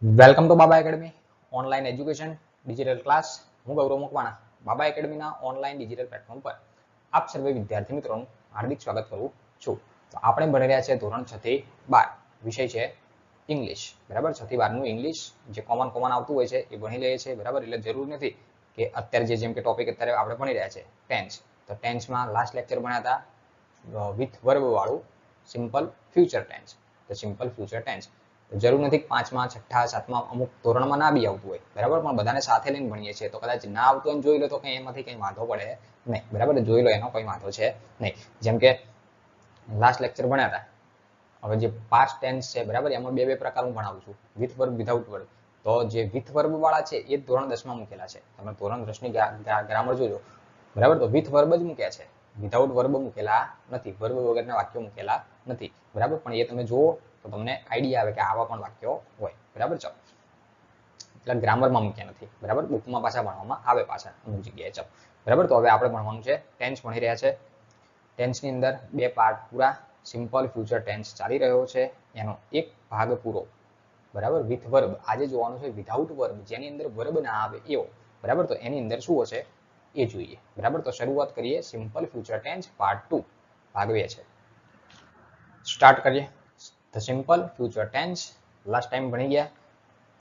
Welcome to Baba academy online education digital class. હું ગૌરવ મકવાણા બાબા એકેડમીના online digital platform પર આપ સર્વે વિદ્યાર્થી મિત્રોનું હાર્દિક સ્વાગત કરું છું. તો આપણે ભણી રહ્યા છીએ ધોરણ 6 થી 12, વિષય છે ઇંગ્લિશ. બરાબર, 6 થી 12 નું ઇંગ્લિશ જે કોમન આવતું હોય છે એ ભણી લઈએ છીએ. બરાબર, એટલે જરૂર નથી કે અત્યારે જેમ કે ટોપિક અત્યારે આપણે ભણી રહ્યા છે ટેન્સ, તો ટેન્સમાં લાસ્ટ લેક્ચર ભણ્યા હતા વિથ વર્બ વાળું સિમ્પલ ફ્યુચર ટેન્સ. તો સિમ્પલ ફ્યુચર ટેન્સ જરૂર નથી 5મા 6ઠા 7મા અમુક ધોરણમાં ના બી આવતું હોય. બરાબર, પણ બધાને સાથે લઈને ભણીએ છીએ તો કદાચ ના આવતું હોય જોઈ લો તો કંઈ એમાંથી કંઈ વાંધો પડે નહીં. બરાબર, જોઈ લો એનો કોઈ વાંધો છે નહીં. જેમ કે લાસ્ટ લેક્ચર ભણ્યા હતા, હવે જે પાસ્ટ ટેન્સ છે બરાબર, એમાં બે પ્રકારનું ભણાવું છું, વિથ વર્બ વિધાઉટ વર્બ. તો જે વિથ વર્બ વાળા છે એ ધોરણ 10માં મૂકેલા છે. તમે ધોરણ 10ની ગ્રામર જોજો. બરાબર, તો વિથ વર્બ જ મૂક્યા છે, વિધાઉટ વર્બ મૂકેલા નથી, વર્બ વગરના વાક્યો મૂકેલા નથી. બરાબર, પણ એ તમે જુઓ તો તમને આઈડિયા આવે કે આવા પણ વાક્યો હોય. બરાબર, ચાલો એટલે ગ્રામરમાં મૂક્યા નથી. બરાબર, બુકમાં પાછા ભણવામાં આવે પાછા અમુક જગ્યાએ. ચાલો બરાબર, તો હવે આપણે ભણવાનું છે ટેન્સ ભણી રહ્યા છે. ટેન્સની અંદર બે પાર્ટ પૂરા, સિમ્પલ ફ્યુચર ટેન્સ ચાલી રહ્યો છે, એનો એક ભાગ પૂરો. બરાબર, વિથ વર્બ આજે જોવાનું છે, વિધાઉટ વર્બ જેની અંદર વર્બ ના આવે એવો. બરાબર, તો એની અંદર શું હશે એ જોઈએ. બરાબર, તો શરૂઆત કરીએ સિમ્પલ ફ્યુચર ટેન્સ પાર્ટ 2, ભાગ 2 છે. સ્ટાર્ટ કરીએ. The simple future tense last time ભણી ગયા.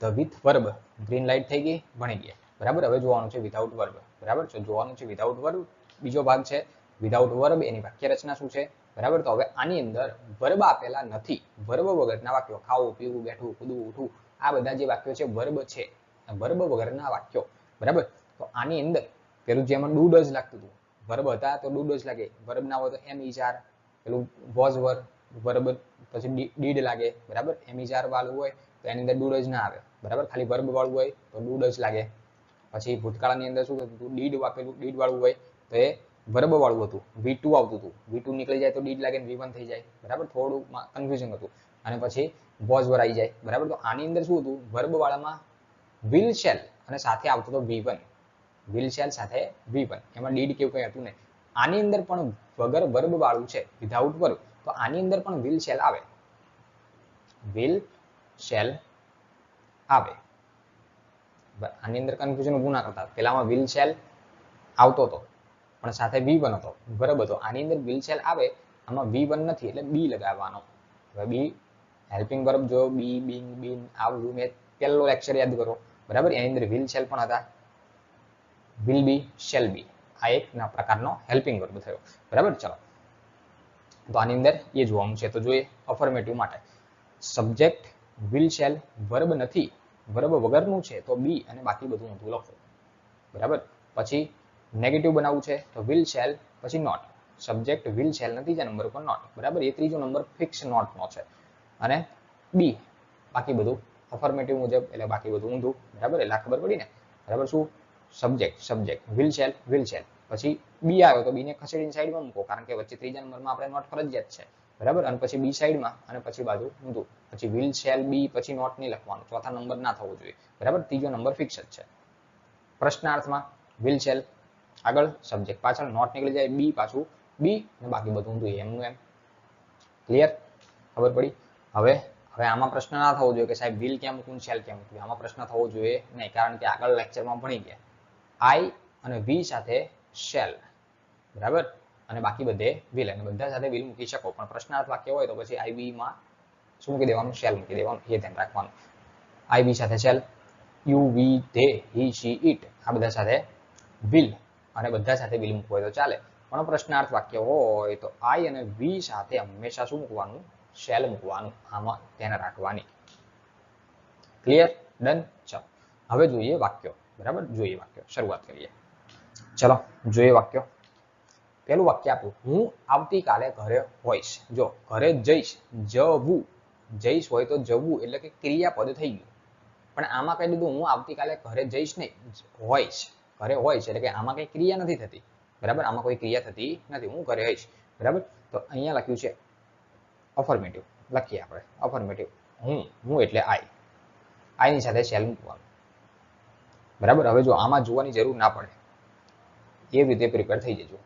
The with verb green light થઈ ગઈ, ભણી ગયા. બરાબર, હવે જોવાનું છે વિધાઉટ વર્બ. બરાબર, તો જોવાનું છે વિધાઉટ વર્બ, બીજો ભાગ છે વિધાઉટ વર્બ, એની વાક્ય રચના શું છે. બરાબર, તો હવે આની અંદર વર્બ આપેલા નથી, વર્બ વગરના વાક્યો, ખાવું પીવું બેઠું કૂદવું ઉઠવું, આ બધા જે વાક્યો છે વર્બ છે, વર્બ વગરના વાક્યો. બરાબર, તો આની અંદર પેલું જેમાં ડુ ડઝ લાગતું હતું, વર્બ હતા તો ડુ ડઝ લાગે, વર્બ ના હોય તો એમ ઈઝ, પેલું વોઝ વર્બ પછી ડીડ લાગે. બરાબર, એમ ઈઝ વાળું હોય તો એની અંદર ડુ ડઝ ના આવે. બરાબર, ખાલી વર્બ વાળું હોય તો ડુ ડઝ લાગે. પછી ભૂતકાળની અંદર શું થતું હતું, ડીડ વાપરેલું ડીડ વાળું હોય તો એ વર્બ વાળું હતું, V2 આવતું હતું, V2 નીકળી જાય તો ડીડ લાગે ને V1 થઈ જાય. બરાબર, થોડું કન્ફ્યુઝન હતું. અને પછી વોઝ વર આવી જાય. બરાબર, તો આની અંદર શું હતું, વર્બ વાળામાં વિલ શેલ અને સાથે આવતો હતો V1, વિલ શેલ સાથે V1, એમાં ડીડ કેવું કંઈ હતું નહીં. આની અંદર પણ વગર વર્બ વાળું છે, વિધાઉટ વર્બ, તો આની અંદર પણ વિલ શેલ આવે, વિલ શેલ આવે. આની અંદર કન્ફ્યુઝન ઊભું ના કરતા, પેલામાં વિલ શેલ આવતો હતો પણ સાથે V1 હતો, વર્બ હતો. આની અંદર વિલ શેલ આવે, આમાં V1 નથી એટલે બી લગાવવાનો. હવે બી હેલ્પિંગ વર્બ જો બી બિંગ બીન આવું મેં પહેલો લેક્ચર યાદ કરો. બરાબર, એની અંદર વિલ શેલ પણ હતા, વિલ બી શેલ બી, આ એક પ્રકારનો હેલ્પિંગ વર્બ થયો. બરાબર, ચલો તો આની અંદર એ જોવાનું છે. તો જોઈએ અફર્મેટિવ માટે સબ્જેક્ટ વિલ શેલ, વર્બ નથી, વર્બ વગરનું છે તો બી અને બાકી બધું ઊંધું લખો. બરાબર, પછી નેગેટિવ બનાવવું છે તો વિલ શેલ પછી નોટ, સબ્જેક્ટ વિલ શેલ નથી જે નંબર ઉપર નોટ. બરાબર, એ ત્રીજો નંબર ફિક્સ નોટ નો છે. અને બી બાકી બધું અફર્મેટિવ મુજબ એટલે બાકી બધું ઊંધું. બરાબર, એટલે ખબર પડી ને. બરાબર, શું સબ્જેક્ટ વિલ શેલ પછી બી આવ્યો તો બી ને ખસેડીને સાઈડમાં મૂકો, કારણ કે વચ્ચે ત્રીજા નંબરમાં આપણે નોટ ફરજિયાત છે. બરાબર, અને પછી બી સાઈડમાં અને પછી બાજુ ઊંધું, પછી વિલ શેલ બી પછી નોટ નહીં લખવાનું, ચોથા નંબર ના થવો જોઈએ. બરાબર, ત્રીજો નંબર ફિક્સ જ છે. પ્રશ્નાર્થમાં વિલ શેલ આગળ, સબ્જેક્ટ પાછળ, નોટ નીકળી જાય, બી પાછું બી અને બાકી બધું ઊંધું એમનું એમ. ક્લિયર, ખબર પડી. હવે આમાં પ્રશ્ન ના થવો જોઈએ કે સાહેબ વિલ ક્યાં મૂકવું શેલ ક્યાં મૂકવું, આમાં પ્રશ્ન થવો જોઈએ નહીં, કારણ કે આગળ લેક્ચરમાં ભણી ગયા આઈ અને વી સાથે શેલ. બરાબર, અને બાકી બધે વિલ, અને બધા સાથે વિલ મૂકી શકો, પણ પ્રશ્નાર્થ વાક્ય હોય તો પછી આઈ વી માં શું મૂકી દેવાનું, શેલ મૂકી દેવાનું, એ ધ્યાન રાખવાનું. આઈ વી સાથે shall, you we they he she it, આ બધા સાથે વિલ, અને બધા સાથે વિલ મૂકવું હોય તો ચાલે. પણ પ્રશ્નાર્થ વાક્ય હોય તો આઈ અને વી સાથે હંમેશા શું મૂકવાનું, શેલ મૂકવાનું, આમાં ધ્યાન રાખવાની. Clear, done. ચાલો હવે જોઈએ વાક્યો. બરાબર, જોઈએ વાક્યો, શરૂઆત કરીએ. ચલો જોઈએ વાક્યો. પેલું વાક્ય આપ્યું, હું આવતીકાલે ઘરે હોઈશ. જો ઘરે જઈશ, જવું, જઈશ હોય તો જવું એટલે કે ક્રિયાપદ થઈ ગયું. પણ આમાં કહી દીધું હું આવતીકાલે ઘરે જઈશ નહીં, હોઈશ, ઘરે હોઈશ એટલે કે આમાં કઈ ક્રિયા નથી થતી. બરાબર, આમાં કોઈ ક્રિયા થતી નથી, હું ઘરે હોઈશ. બરાબર, તો અહીંયા લખ્યું છે અફર્મેટિવ, લખીએ આપણે અફર્મેટિવ. હું એટલે આઈની સાથે શેલ મૂકવાનું. બરાબર, હવે જો આમાં જોવાની જરૂર ના પડે, એ રીતે પ્રિપેર થઈ જજો.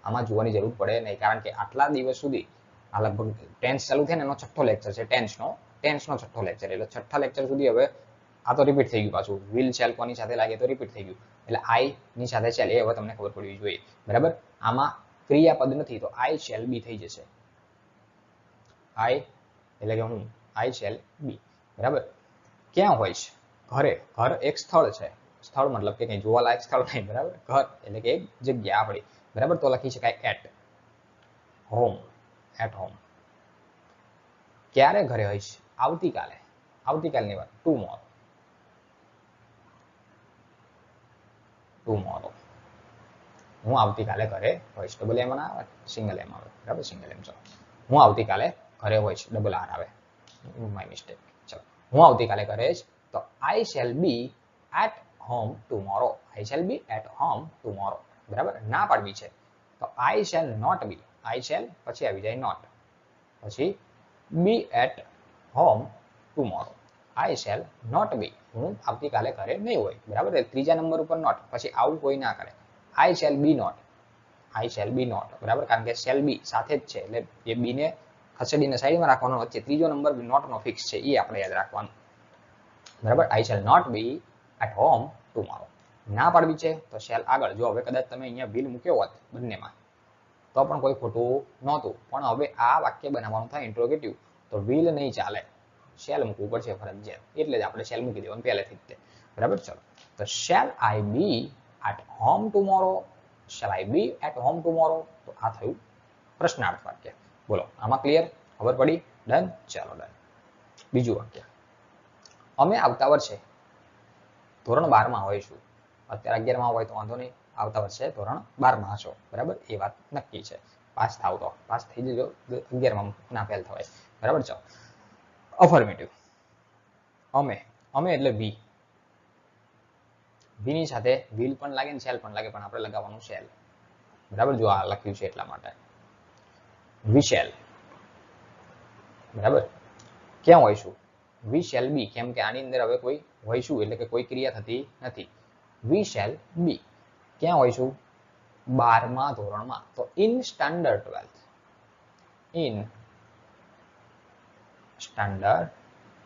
આમાં જોવાની જરૂર પડે નહીં, કારણ કે આટલા દિવસ સુધી આ લગભગ ટેન્સ ચાલુ થયા ને એનો છઠ્ઠો લેક્ચર છે, ટેન્સનો છઠ્ઠો લેક્ચર, એટલે છઠ્ઠા લેક્ચર સુધી હવે આ તો રિપીટ થઈ ગયું પાછું, વિલ શેલ કોની સાથે લાગે તો રિપીટ થઈ ગયું, એટલે આઈ ની સાથે શેલ એ હવે તમને ખબર પડવી જોઈએ, બરાબર. આમાં ક્રિયાપદ નથી તો આઈ શેલ બી થઈ જશે, આઈ એટલે કે હું, આઈ શેલ બી, બરાબર. ક્યાં હોય છે? ઘરે. ઘર એક સ્થળ છે, સ્થળ મતલબ કે કંઈ જોવાલાયક સ્થળ નહીં, બરાબર. ઘર એટલે કે એક જગ્યા આપણી, બરાબર. તો લખી શકાય એટ હોમ, એટ હોમ. ક્યારે ઘરે હોઈશ? આવતીકાલે, આવતીકાલની વાત, ટુમોરો, ટુમોરો. હું આવતીકાલે ઘરે હોઈશ, ડબલ એમ ના આવે, સિંગલ એમ આવે, બરાબર, સિંગલ એમ. ચલો, હું આવતીકાલે ઘરે હોઈશ, ડબલ આર આવે, માય મિસ્ટેક. ચલો, હું આવતીકાલે ઘરે હોઈશ, તો I shall be at home tomorrow, I shall be at home tomorrow, બરાબર. ના પાડવી છે તો I shall not be, I shall પછી આવી જાય નોટ, પછી be at home tomorrow, I shall not be, હું આવતીકાલે ઘરે નહીં હોય, બરાબર. ત્રીજા નંબર ઉપર નોટ, પછી આવું કોઈ ના કરે. I shall be not, I shall be not, બરાબર, કારણ કે શેલ બી સાથે જ છે એટલે એ બી ને ખસેડીને સાઈડમાં રાખવાનો, વચ્ચે ત્રીજો નંબર નોટ નો ફિક્સ છે, એ આપણે યાદ રાખવાનું, બરાબર. I shall not be at home tomorrow. ના પાડવી છે તો શેલ આગળ. જો હવે કદાચ તમે અહીંયા વિલ મૂક્યો હોત બંનેમાં તો પણ કોઈ ખોટું નહોતું, પણ હવે આ વાક્ય બનાવવાનું થાય ઇન્ટ્રોગેટિવ તો વિલ નહીં ચાલે, શેલ મૂકવું પડશે ફરજિયાત, એટલે જ આપણે શેલ મૂકી દેવાનું પહેલેથી જ, બરાબર. ચલો, તો shall I be at home tomorrow, shall I be at home tomorrow, તો આ થયું પ્રશ્નાર્થ વાક્ય. બોલો, આમાં ક્લિયર? ખબર પડી? ડન. ચાલો ડન. બીજું વાક્ય, અમે આવતા વર્ષે ધોરણ 12માં હોઈશું. અત્યારે 11માં હોય તો વાંધો નહીં, આવતા વર્ષે ધોરણ 12માં હશો, બરાબર. એ વાત નક્કી છે. પાસ થાવ તો પાસ થઈ જજો, 11માં ના ફેલ થવાય, બરાબર. ચાલો, અફર્મેટિવ. અમે, અમે એટલે વી, વીની સાથે વિલ પણ લાગે ને શેલ પણ લાગે, પણ આપણે લગાવવાનું શેલ, બરાબર. જો આ લખ્યું છે એટલા માટે વી શેલ, બરાબર. ક્યાં હોઈશું? વી શેલ બી, કેમ કે આની અંદર હવે કોઈ હોઈશું એટલે કે કોઈ ક્રિયા થતી નથી. વી શેલ બી, ક્યાં હોઈશું? 12મા ધોરણમાં, તો in standard 12th, in standard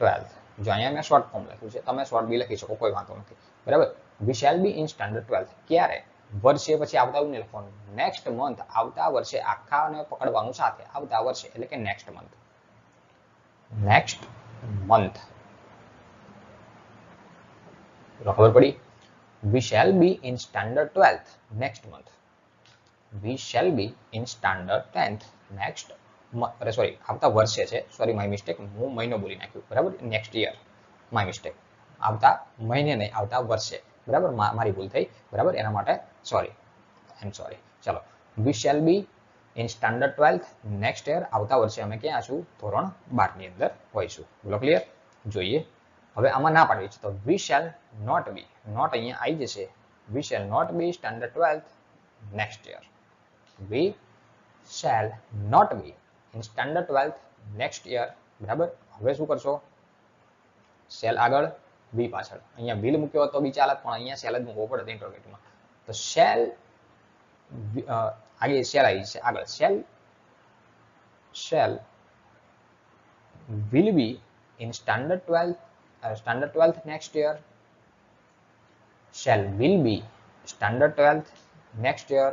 12th. જો અહીંયા મેં શોર્ટ ફોર્મ લખ્યું છે, તમે શોર્ટ બી લખી શકો, કોઈ વાંધો નથી, બરાબર. We shall be in standard 12th. ક્યારે? વર્ષે પછી આવતા નહીં લખવાનું, નેક્સ્ટ મંથ, આવતા વર્ષે, આખાને પકડવાનું સાથે, આવતા વર્ષે એટલે કે નેક્સ્ટ મંથ, નેક્સ્ટ મંથ. ખબર પડી? We shall be in standard 12th next month. We shall be in standard 10th next month. Sorry, આવતા વર્ષે છે, સોરી માય મિસ્ટેક, હું મહિનો બોલી નાખ્યું, બરાબર. Next year, my mistake. આવતા મહિને નહીં, આવતા વર્ષે, બરાબર. મારી ભૂલ થઈ, બરાબર, એના માટે સોરી, આઈ એમ સોરી. ચલો, we shall be in standard 12th next year. આવતા વર્ષે અમે ક્યાં છું? ધોરણ 12 ની અંદર હોઈશું. બોલો ક્લિયર? જોઈએ. હવે આમાં ના પાડવી છે તો we shall not be, not અહીંયા આવી જશે, we shall not be standard 12th next year. We shall not be in standard 12th next year, બરાબર. હવે શું કરશો? શેલ આગળ, બી પાછળ. અહીંયા વિલ મૂક્યો તો બી ચાલે, પણ અહીંયા શેલ જ મૂકવો પડે ઇન્ટ્રોગેટિવમાં. તો શેલ આગે શેલ આવી છે આગળ, shell will be in standard 12th next year. Shall will be standard 12th next year.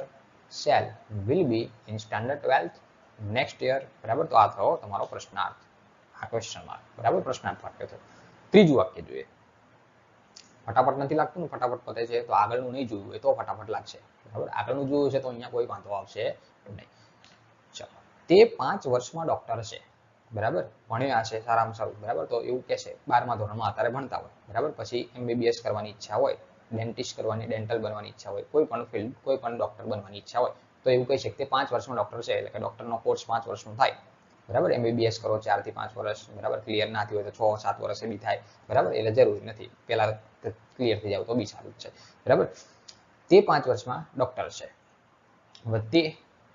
Shall will be in standard 12th next year. બરાબર. તો આ થયો તમારો પ્રશ્નાર્થ, આ ક્વેશ્ચન માર્ક, બરાબર. પ્રશ્નાર્થ વાક્ય થયો. ત્રીજું વાક્ય જોઈએ. ફટાફટ નથી લાગતું ને, ફટાફટ પતે છે તો આગળનું નહીં જોયું હોય તો ફટાફટ લાગશે, બરાબર. આગળનું જોયું છે તો અહીંયા કોઈ વાંધો આવશે નહીં. ચલો, તે 5 વર્ષમાં ડોક્ટર છે, બરાબર. ભણ્યા છે સારામાં સારું, બરાબર. તો એવું કે છે 12મા ધોરણમાં અત્યારે ભણતા હોય, બરાબર. પછી MBBS કરવાની ઈચ્છા હોય, ડેન્ટિસ્ટ કરવાની, ડેન્ટલ બનવાની ઈચ્છા હોય, કોઈ પણ ફિલ્ડ, કોઈ પણ ડોક્ટર બનવાની ઈચ્છા હોય, તો એવું કહી શકીએ 5 વર્ષમાં ડોક્ટર છે, એટલે કે ડોક્ટરનો કોર્સ 5 વર્ષનો થાય, બરાબર. MBBS કરો 4 થી 5 વર્ષ, બરાબર. ક્લિયર ના થયું હોય તો 6-7 વર્ષે બી થાય, બરાબર. એટલે જરૂરી નથી પેલા ક્લિયર થઈ જાવ તો બી સારું જ છે, બરાબર. તે 5 વર્ષમાં ડોક્ટર છે. હવે તે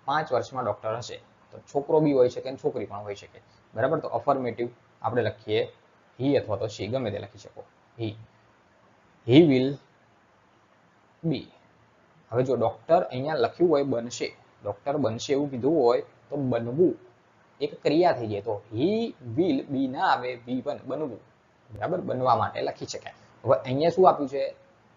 5 વર્ષમાં ડોક્ટર હશે તો છોકરો બી હોઈ શકે અને છોકરી પણ હોઈ શકે, બરાબર. તો અફર્મેટિવ આપણે લખીએ હી અથવા તો શી, ગમે તે લખી શકો. He will be. હવે જો ડોક્ટર અહીંયા લખ્યું હોય બનશે, ડોક્ટર બનશે એવું કીધું હોય તો બનવું એક ક્રિયા થઈ જાય, તો હી વિલ બી ના આવે, બી બનવું, બરાબર. બનવા માટે લખી શકાય. હવે અહીંયા શું આપ્યું છે?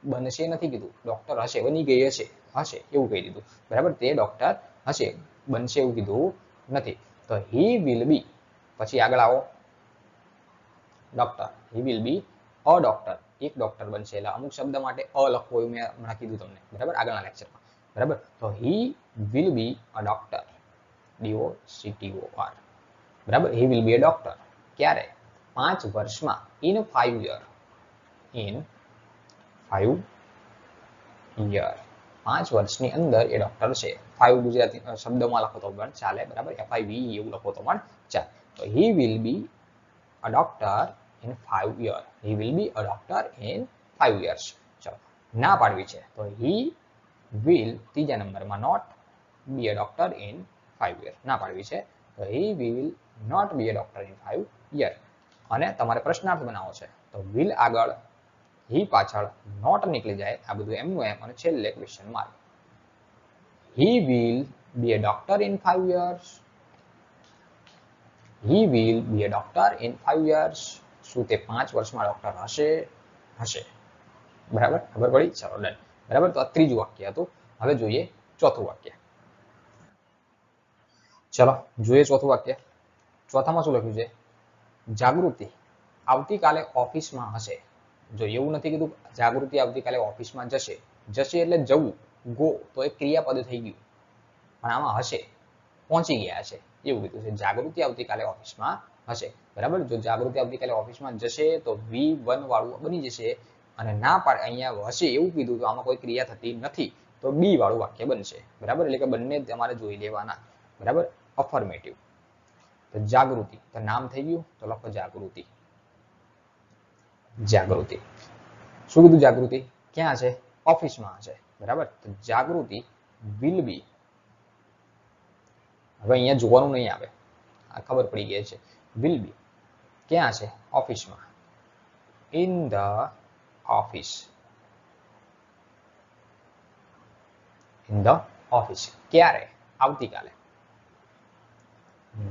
બનશે નથી કીધું, ડોક્ટર હશે, બની ગઈ હશે, હશે એવું કહી દીધું, બરાબર. તે ડોક્ટર હશે, બનશે એવું કીધું નથી. તો હી વિલ બી, પછી આગળ આવો doctor, he will be a doctor, એક ડોક્ટર બનશે. એટલે અમુક શબ્દ માટે અ લખવો એવું મેં હમણાં કીધું તમને, બરાબર, આગળના લેક્ચરમાં, બરાબર. તો he will be a doctor, DOCTOR, બરાબર. He will be a doctor ક્યારે? 5 વર્ષમાં, ઇન 5 યર, ઇન 5 યર, 5 વર્ષની અંદર એ ડોક્ટર છે. 5 ગુજરાતી શબ્દમાં લખો તો પણ ચાલે, બરાબર. FIVE એવું લખો તો પણ ચાલે. તો he will be a doctor in 5 years. He will be a doctor in 5 years. ચલો, ના પાડવી છે તો he will, ત્રીજા નંબરમાં, not be a doctor in 5 years. ના પાડવી છે તો he will not be a doctor in 5 years. અને તમારે પ્રશ્નાર્થ બનાવવો છે તો will આગળ, he પાછળ not નીકળી જાય, આ બધું એમનું એમ, અને છેલ્લે question mark. He will be a doctor in 5 years. He will be a doctor in 5 years. શું તે 5 વર્ષમાં ડોક્ટર હશે? હશે, બરાબર. ખબર પડી? ચલો, ડન, બરાબર. તો આ ત્રીજું વાક્ય હતું. હવે જોઈએ ચોથું વાક્ય. ચલો જોઈએ ચોથું વાક્ય. ચોથામાં શું લખ્યું છે? જાગૃતિ આવતીકાલે ઓફિસમાં હશે. જો એવું નથી કીધું જાગૃતિ આવતીકાલે ઓફિસમાં જશે. જશે એટલે જવું, ગો, તો એક ક્રિયાપદ થઈ ગયું. પણ આમાં હશે, પહોંચી ગયા છે એવું કીધું છે. જાગૃતિ આવતીકાલે ઓફિસમાં હશે, બરાબર. જો જાગૃતિ આવતીકાલે ઓફિસમાં જશે તો V1 વાળું બની જશે, અને ના પાડે અહીંયા હશે એવું કીધું તો આમાં કોઈ ક્રિયા થતી નથી, તો બી વાળું વાક્ય બનશે, બરાબર. એટલે કે બંને તમારે જોઈ લેવાના, બરાબર. અફર્મેટિવ. તો જાગૃતિ, તો નામ થઈ ગયું, તો લખો જાગૃતિ. જાગૃતિ. શું કીધું? જાગૃતિ ક્યાં છે? ઓફિસમાં છે, બરાબર. તો જાગૃતિ વિલ બી, હવે અહીંયા જોવાનું નહીં આવે, આ ખબર પડી ગઈ છે. વિલ બી ક્યાં છે? ઓફિસમાં, in the office, in the office ક્યારે? આવતીકાલે,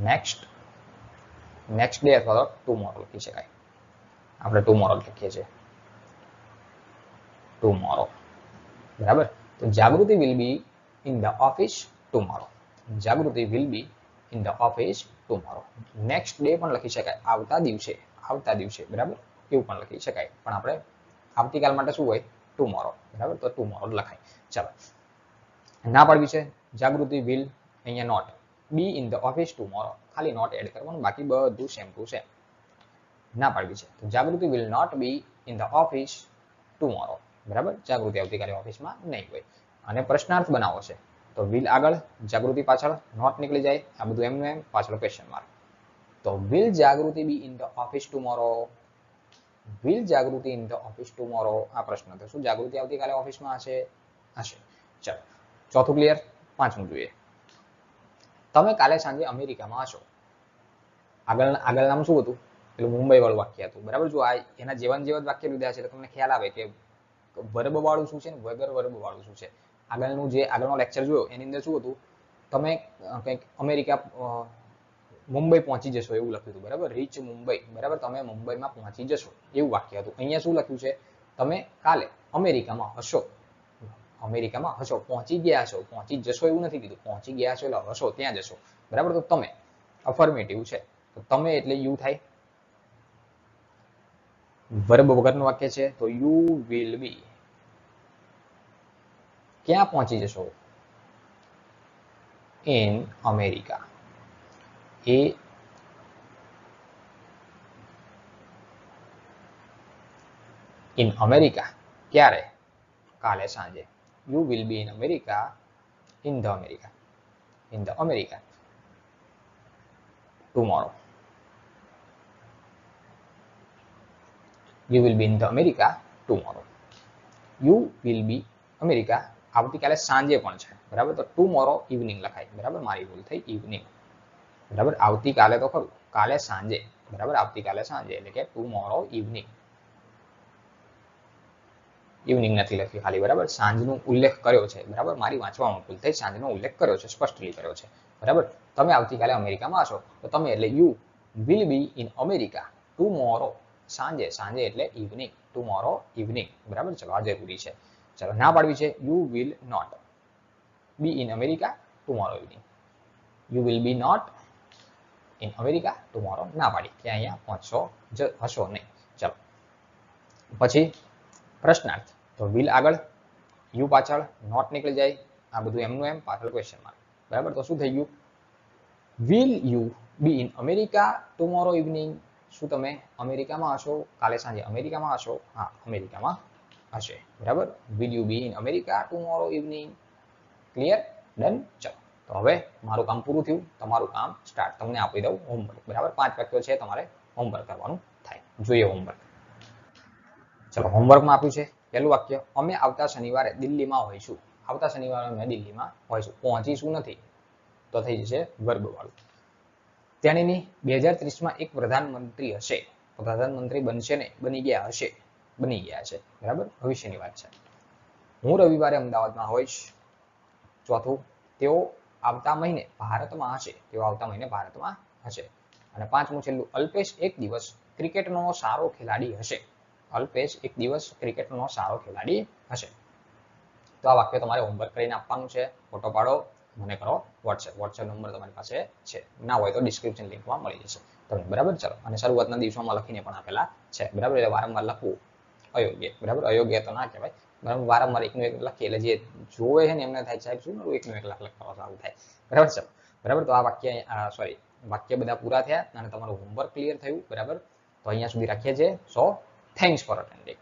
નેક્સ્ટ, નેક્સ્ટ ડે અથવા તો ટુમોરો લખી શકાય. આપણે ટુમોરો લખીએ છીએ, ટુમોરો, બરાબર. તો Jagruti will be in the office tomorrow. Jagruti will be in the office tomorrow. Next day પણ લખી શકાય, આવતા દિવસે, આવતા દિવસે, બરાબર. એવું પણ લખી શકાય, પણ આપણે આવતીકાલ માટે શું હોય? ટુમોરો, બરાબર. તો ટુમોરો લખાય. ચાલો, ના પાડવી છે જાગૃતિ વિલ, અહીંયા not, be in the office tomorrow, ખાલી નોટ એડ કરવાનું, બાકી બધું સેમ ટુ સેમ. ના પાડવી છે તો Jagruti will not be in the office tomorrow, બરાબર. જાગૃતિ આવતીકાલે ઓફિસમાં નહીં હોય. અને પ્રશ્નાર્થ બનાવો છે તો વિલ આગળ, જાગૃતિ પાછળ, નોટ નીકળી જાય, આ બધું એમનું એમ, પાછળ ક્વેશ્ચન માર્ક. તો will Jagruti B in the office tomorrow? Will Jagruti in the office tomorrow? આ પ્રશ્ન તો શું જાગૃતિ આવતીકાલે ઓફિસમાં હશે? હશે. ચાલો, ચોથું ક્લિયર. પાંચમું જોઈએ. તમે કાલે સાંજે અમેરિકામાં હશો. આગળ નામ શું હતું? પેલું મુંબઈ વાળું વાક્ય હતું, બરાબર. જો આ એના જેવા જ વાક્ય લીધા છે તો તમને ખ્યાલ આવે કે વર્બ વાળું શું છે ને વગર વર્બ વાળું શું છે. આગળનું જે આગળનો લેક્ચર જોયો એની અંદર શું હતું? તમે કંઈક અમેરિકા, મુંબઈ પહોંચી જશો એવું લખ્યું હતું, બરાબર. રીચ મુંબઈ, બરાબર. તમે મુંબઈમાં પહોંચી જશો એવું વાક્ય હતું. અહીંયા શું લખ્યું છે? તમે કાલે અમેરિકામાં હશો. અમેરિકામાં હશો, પહોંચી ગયા હશો, પહોંચી જશો એવું નથી કીધું, પહોંચી ગયા હશો એટલે હશો, ત્યાં જશો, બરાબર. તો તમે અફર્મેટિવ છે, તો તમે એટલે યુ થાય, વર્બ વગરનું વાક્ય છે તો યુ વિલ બી. ક્યાં પહોંચી જશો? In America. A in America ક્યારે? કાલે સાંજે. You will be in America, in the America, in the America tomorrow. You will be in the America tomorrow. You will be America આવતીકાલે સાંજે પણ છે, બરાબર. તો ટુમોરો ઇવનિંગ લખાય, બરાબર. મારી ભૂલ થઈ, ઇવનિંગ, બરાબર. આવતીકાલે તો ખરું, કાલે સાંજે, બરાબર. આવતીકાલે સાંજે એટલે કે ટુમોરો ઇવનિંગ. ઇવનિંગ નથી લખ્યું ખાલી, બરાબર. સાંજનો ઉલ્લેખ કર્યો છે, બરાબર. મારી વાંચવામાં ભૂલ થઈ, સાંજનો ઉલ્લેખ કર્યો છે, સ્પષ્ટલી કર્યો છે, બરાબર. તમે આવતીકાલે અમેરિકામાં હશો તો તમે એટલે you will be in America tomorrow, સાંજે, સાંજે એટલે ઇવનિંગ, ટુમોરો ઇવનિંગ, બરાબર. ચલો આ જરૂરી છે. ચલો ના પાડવી છે, you will not be in America tomorrow evening. You will be not in America tomorrow, ના પાડી કે અહીંયા પહોંચશો હશો નહીં. ચલો પછી પ્રશ્નાર્થ, તો વિલ આગળ, યુ પાછળ, નોટ નીકળી જાય, આ બધું એમનું એમ, પાછળ ક્વેશ્ચન માર્ક, બરાબર. તો શું થઈ ગયું? Will you B in America tomorrow evening? શું તમે અમેરિકામાં હશો કાલે સાંજે? અમેરિકામાં હશો? હા, અમેરિકામાં હશે, બરાબર. Will you B in America tomorrow evening? Clear? Done. ચલો તો હવે મારું કામ પૂરું થયું, તમારું કામ સ્ટાર્ટ. તમને આપી દઉં હોમવર્ક, બરાબર. 5 વાક્યો છે, તમારે હોમવર્ક કરવાનું થાય. જોઈએ હોમવર્ક. ચલો હોમવર્કમાં આપ્યું છે પહેલું વાક્ય, અમે આવતા શનિવારે દિલ્હીમાં હોઈશું. આવતા શનિવારે અમે દિલ્હીમાં હોઈશું. પહોંચીશું નથી, તો થઈ જશે વર્બ વાળું. તેણીની 2030માં એક પ્રધાનમંત્રી હશે. પ્રધાનમંત્રી બનશે ને, બની ગયા હશે, બની ગયા છે, બરાબર. ભવિષ્યની વાત છે. હું રવિવારે અમદાવાદમાં હોઈશ. ચોથું, તેઓ આવતા મહિને ભારતમાં હશે. તેઓ આવતા મહિને ભારતમાં હશે. અને પાંચમું છેલ્લું, અલ્પેશ એક દિવસ ક્રિકેટનો સારો ખેલાડી હશે. અલ્પેશ એક દિવસ ક્રિકેટનો સારો ખેલાડી હશે. તો આ વાક્ય તમારે હોમવર્ક કરીને આપવાનું છે. ફોટો પાડો, મને કરો વોટ્સએપ. વોટ્સએપ નંબર તમારી પાસે છે, ના હોય તો ડિસ્ક્રિપ્શન લિંકમાં મળી જશે તમને, બરાબર. ચલો, અને શરૂઆતના દિવસોમાં લખીને પણ આપેલા છે, બરાબર. એટલે વારંવાર લખવું અયોગ્ય, બરાબર. અયોગ્ય તો ના કહેવાય, બરાબર. વારંવાર એકનું એક લખીએ એટલે જે જોવે છે ને એમને થાય સાહેબ શું એકનું એક લખવા સારું થાય, બરાબર. ચલો, બરાબર. તો આ વાક્ય વાક્ય બધા પૂરા થયા અને તમારું હોમવર્ક ક્લિયર થયું, બરાબર. તો અહીંયા સુધી રાખીએ છીએ. સો થેન્ક્સ ફોર અટેન્ડિંગ.